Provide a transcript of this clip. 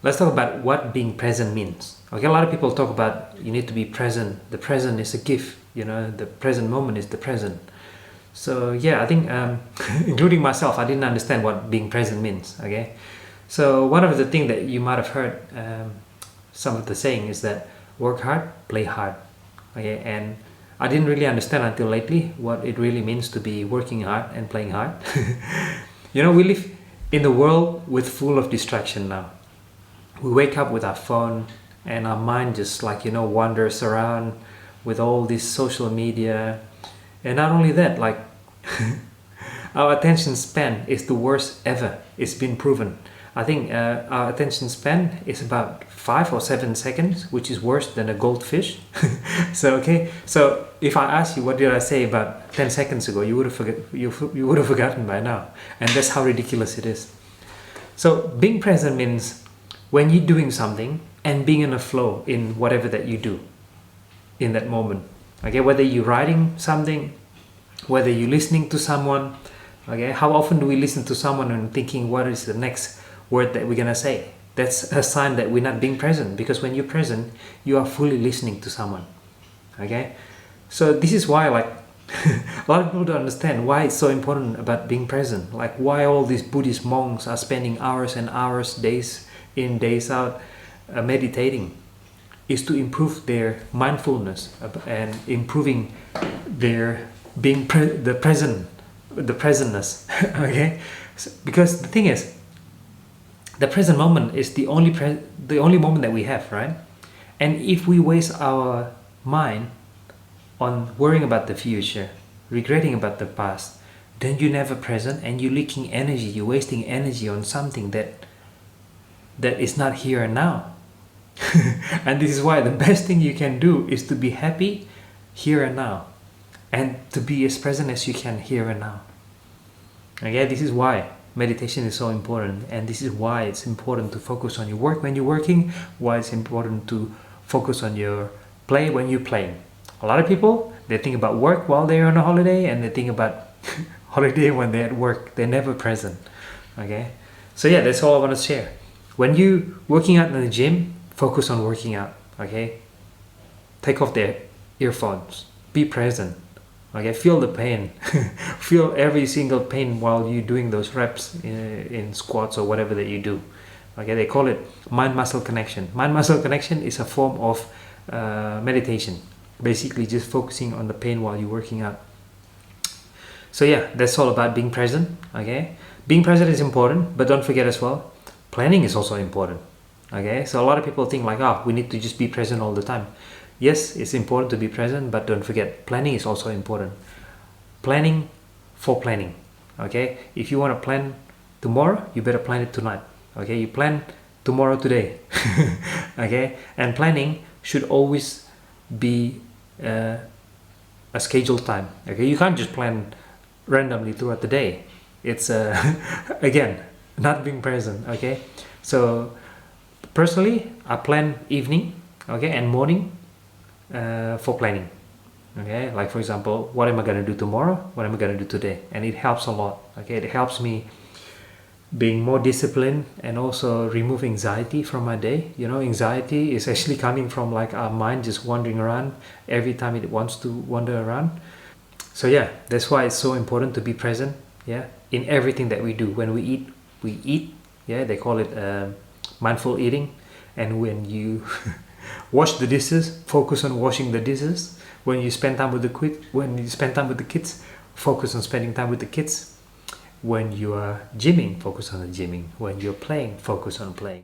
let's talk about what being present means. Okay, a lot of people talk about you need to be present. The present is a gift. The present moment is the present. So yeah, I think including myself, I didn't understand what being present means. Okay, so one of the things that you might have heard, some of the saying is that work hard, play hard. Okay, and I didn't really understand until lately what it really means to be working hard and playing hard. We live in a world with full of distraction now. We wake up with our phone and our mind just wanders around with all this social media. And not only that, our attention span is the worst ever. It's been proven. I think our attention span is about 5 or 7 seconds, which is worse than a goldfish. So if I ask you what did I say about 10 seconds ago, you would have forgotten by now. And that's how ridiculous it is. So being present means when you're doing something and being in a flow in whatever that you do in that moment. Okay, whether you're writing something, whether you're listening to someone. Okay, how often do we listen to someone and thinking what is the next word that we're gonna say? That's a sign that we're not being present, because when you're present, you are fully listening to someone. Okay, so this is why a lot of people don't understand why it's so important about being present. Why all these Buddhist monks are spending hours and hours, days in, days out, meditating, is to improve their mindfulness and improving their being the presentness. Okay, because the thing is, the present moment is the only moment that we have, right? And if we waste our mind on worrying about the future, regretting about the past, then you're never present and you're leaking energy. You're wasting energy on something that is not here and now. And this is why the best thing you can do is to be happy here and now, and to be as present as you can here and now. Okay, this is why meditation is so important, and this is why it's important to focus on your work when you're working, why it's important to focus on your play when you're playing. A lot of people, they think about work while they're on a holiday, and they think about holiday when they're at work. They're never present. Okay, so yeah, that's all I want to share. When you're working out in the gym, focus on working out. Okay, take off the earphones, be present. Okay, feel the pain. Feel every single pain while you're doing those reps in squats or whatever that you do. Okay, they call it mind-muscle connection. Mind-muscle connection is a form of meditation. Basically just focusing on the pain while you're working out. So yeah, that's all about being present. Okay, being present is important, but don't forget as well, planning is also important. Okay, so a lot of people think we need to just be present all the time. Yes, it's important to be present, but don't forget, planning is also important. Planning for planning. Okay, if you want to plan tomorrow, you better plan it tonight. Okay, you plan tomorrow today. Okay, and planning should always be a scheduled time. Okay, you can't just plan randomly throughout the day. It's again, not being present. Okay, so personally, I plan evening, okay, and morning for planning. Okay, for example, what am I going to do tomorrow? What am I going to do today? And it helps a lot. Okay, it helps me being more disciplined and also remove anxiety from my day. Anxiety is actually coming from our mind just wandering around every time it wants to wander around. So yeah, that's why it's so important to be present. Yeah, in everything that we do. When we eat. Yeah, they call it mindful eating. And when you wash the dishes, focus on washing the dishes. When you spend time with the kids, focus on spending time with the kids. When you are gymming, focus on the gymming. When you're playing, focus on playing.